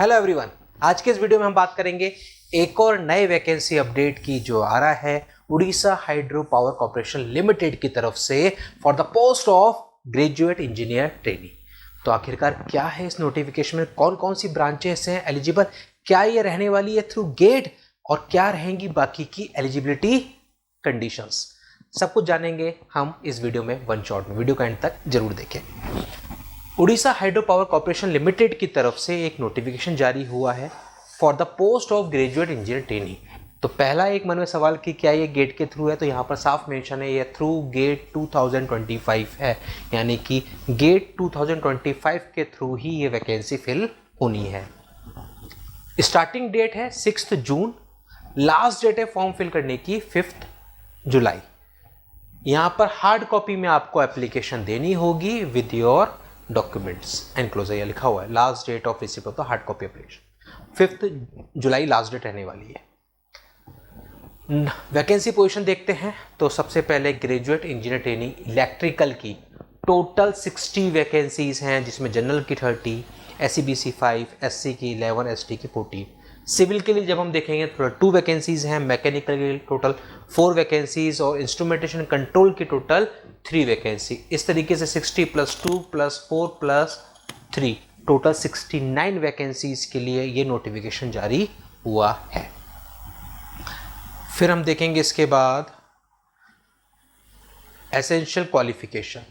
Hello everyone, आज के इस वीडियो में हम बात करेंगे एक और नए वैकेंसी अपडेट की जो आ रहा है Orissa hydro power corporation limited की तरफ से for the post of graduate engineer trainee. तो आखिरकार क्या है इस नोटिफिकेशन में, कौन कौन सी ब्रांचेस हैं एलिजिबल, क्या ये रहने वाली है थ्रू गेट और क्या रहेंगी बाकी की एलिजिबिलिटी कंडीशंस, सब कुछ जानेंगे हम इस वीडियो में वन शॉट में। वीडियो का एंड तक जरूर देखें। Orissa hydro power corporation limited की तरफ से एक नोटिफिकेशन जारी हुआ है for the post of graduate engineer trainee. तो पहला एक मन में सवाल कि क्या ये गेट के थ्रू है, तो यहाँ पर साफ मेंशन है ये थ्रू गेट 2025 है, यानी कि गेट 2025 के थ्रू ही ये वैकेंसी फिल होनी है। स्टार्टिंग डेट है 6 जून, लास्ट डेट है फॉर्म फिल करने की 5 जुलाई। यहाँ पर हार्ड कॉपी में आपको एप्लीकेशन देनी होगी विद योर डॉक्यूमेंट्स एनक्लोजर, यह लिखा हुआ है last date of receipt of the hard copy application 5 जुलाई लास्ट डेट रहने वाली है। वैकेंसी पोजीशन देखते हैं तो सबसे पहले ग्रेजुएट इंजीनियर ट्रेनी इलेक्ट्रिकल की टोटल 60 वैकेंसीज हैं, जिसमें जनरल की 30, SCBC 5, SC की 11, ST की 14। सिविल के लिए जब हम देखेंगे तो 2 वैकेंसीज हैं, मैकेनिकल के लिए टोटल 4 वैकेंसीज और इंस्ट्रूमेंटेशन कंट्रोल की टोटल 3 वैकेंसी। इस तरीके से 60 + 2 + 4 + 3 टोटल 69 वैकेंसीज के लिए ये नोटिफिकेशन जारी हुआ है। फिर हम देखेंगे इसके बाद एसेंशियल क्वालिफिकेशन।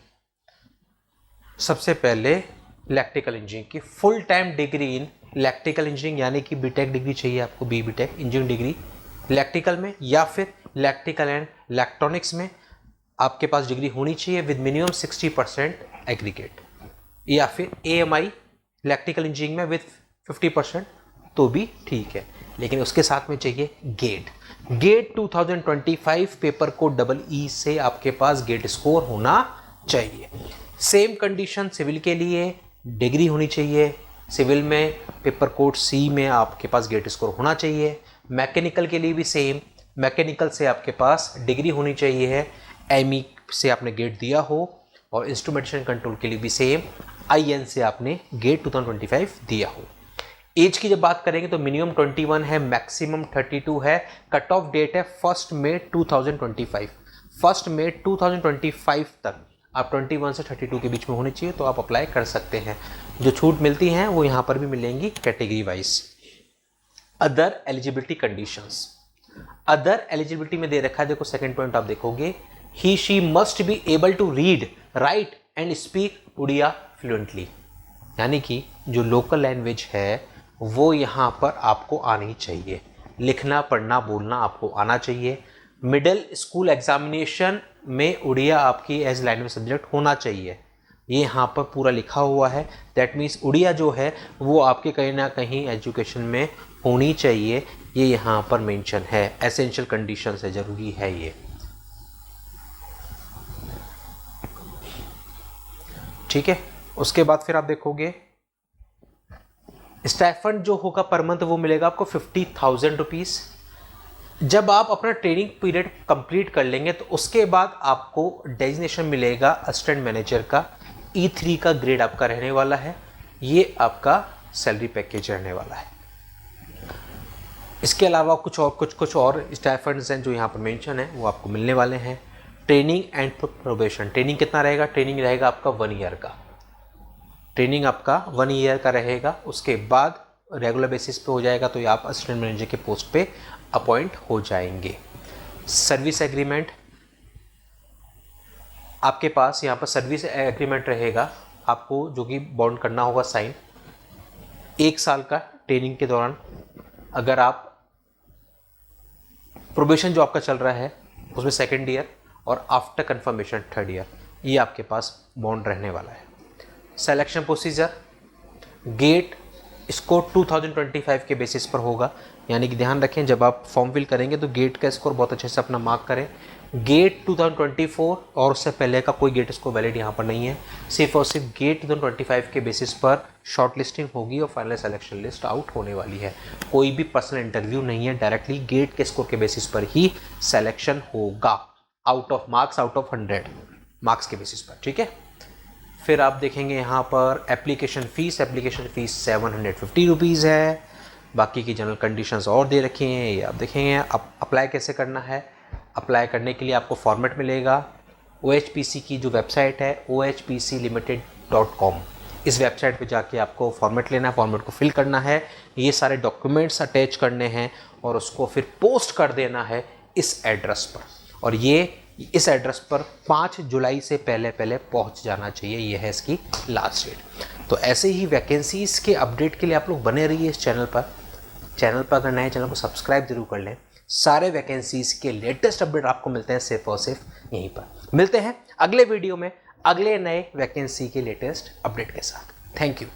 सबसे पहले इलेक्ट्रिकल इंजीनियरिंग की full time degree in electrical engineering, यानी कि बीटेक डिग्री चाहिए आपको, बीटेक इंजीनियरिंग डिग्री इलेक्ट्रिकल में या फिर इलेक्ट्रिकल एंड इलेक्ट्रॉनिक्स में आपके पास डिग्री होनी चाहिए विद मिनिमम 60% एग्रीगेट, या फिर AMI इलेक्ट्रिकल इंजीनियरिंग में विद 50% तो भी ठीक है, लेकिन उसके साथ में चाहिए गेट 2025 पेपर को EE से आपके पास गेट स्कोर होना चाहिए। सेम कंडीशन सिविल के लिए, डिग्री होनी चाहिए सिविल में, पेपर कोड C में आपके पास गेट स्कोर होना चाहिए। मैकेनिकल के लिए भी सेम, मैकेनिकल से आपके पास डिग्री होनी चाहिए, ME से आपने गेट दिया हो, और इंस्ट्रूमेंटेशन कंट्रोल के लिए भी सेम, IN से आपने गेट 2025 दिया हो। एज की जब बात करेंगे तो मिनिमम 21 है, मैक्सिमम 32 है। कट ऑफ डेट है 1 मई 2025। 1 मई 2025 तक आप 21 से 32 के बीच में होने चाहिए, तो आप अप्लाई कर सकते हैं। जो छूट मिलती हैं वो यहाँ पर भी मिलेंगी category wise. Other eligibility conditions, other eligibility में दे रखा है, देखो सेकंड पॉइंट आप देखोगे, he she must be able to read, write and speak Odia fluently, यानी कि जो लोकल लैंग्वेज है वो यहाँ पर आपको आनी चाहिए, लिखना पढ़ना बोलना आपको आना चाहिए। मिडिल स्कूल एग्जामिनेशन में उड़िया आपकी एज लैंग्वेज सब्जेक्ट होना चाहिए, ये यहाँ पर पूरा लिखा हुआ है। दैट मीन्स उड़िया जो है वो आपके कहीं ना कहीं एजुकेशन में होनी चाहिए, ये यहाँ पर मेंशन है। एसेंशियल कंडीशन है, जरूरी है ये, ठीक है। उसके बाद फिर आप देखोगे स्टाइफंड जो होगा पर मंथ वो मिलेगा आपको 50,000 रुपीज़। जब आप अपना ट्रेनिंग पीरियड कंप्लीट कर लेंगे तो उसके बाद आपको डेजिग्नेशन मिलेगा असिस्टेंट मैनेजर का, E3 का ग्रेड आपका रहने वाला है, ये आपका सैलरी पैकेज रहने वाला है। इसके अलावा कुछ और स्टाइफंड्स हैं जो यहाँ पर मेंशन है, वो आपको मिलने वाले हैं। ट्रेनिंग एंड प्रोबेशन, ट्रेनिंग कितना रहेगा, ट्रेनिंग रहेगा आपका 1 ईयर का, ट्रेनिंग आपका 1 ईयर का रहेगा। उसके बाद रेगुलर बेसिस पे हो जाएगा तो आप असिस्टेंट मैनेजर के पोस्ट पे अपॉइंट हो जाएंगे। सर्विस एग्रीमेंट आपके पास यहाँ पर सर्विस एग्रीमेंट रहेगा आपको, जो कि बॉन्ड करना होगा साइन 1 साल का। ट्रेनिंग के दौरान अगर आप प्रोबेशन जो आपका चल रहा है उसमें 2nd ईयर, और आफ्टर कंफर्मेशन 3rd ईयर, ये आपके पास बॉन्ड रहने वाला है। सिलेक्शन प्रोसीजर गेट स्कोर 2025 के बेसिस पर होगा, यानी कि ध्यान रखें जब आप फॉर्म फिल करेंगे तो गेट का स्कोर बहुत अच्छे से अपना मार्क करें। गेट 2024 और उससे पहले का कोई गेट स्कोर वैलिड यहाँ पर नहीं है, सिर्फ और सिर्फ गेट 2025 के बेसिस पर शॉर्ट लिस्टिंग होगी और फाइनल सिलेक्शन लिस्ट आउट होने वाली है। कोई भी पर्सनल इंटरव्यू नहीं है, डायरेक्टली गेट के स्कोर के बेसिस पर ही सिलेक्शन होगा, out of marks, out of 100 marks के बेसिस पर, ठीक है। फिर आप देखेंगे यहाँ पर एप्लीकेशन फ़ीस 750 रुपीज़ है। बाकी की जनरल कंडीशंस और दे रखी हैं, ये आप देखेंगे। अब अप्लाई कैसे करना है, अप्लाई करने के लिए आपको फॉर्मेट मिलेगा। OHPC की जो वेबसाइट है ohpclimited.com, इस वेबसाइट पे जाके आपको फॉर्मेट लेना है, फॉर्मेट को फिल करना है, ये सारे डॉक्यूमेंट्स अटैच करने हैं और उसको फिर पोस्ट कर देना है इस एड्रेस पर, और ये इस एड्रेस पर 5 जुलाई से पहले पहले पहुंच जाना चाहिए। ये है इसकी लास्ट डेट। तो ऐसे ही वैकेंसीज़ के अपडेट के लिए आप लोग बने रहिए इस चैनल पर। अगर नए चैनल को सब्सक्राइब जरूर कर लें। सारे वैकेंसीज़ के लेटेस्ट अपडेट आपको मिलते हैं सिर्फ और सिर्फ यहीं पर। मिलते हैं अगले वीडियो में अगले नए वैकेंसी के लेटेस्ट अपडेट के साथ। Thank you.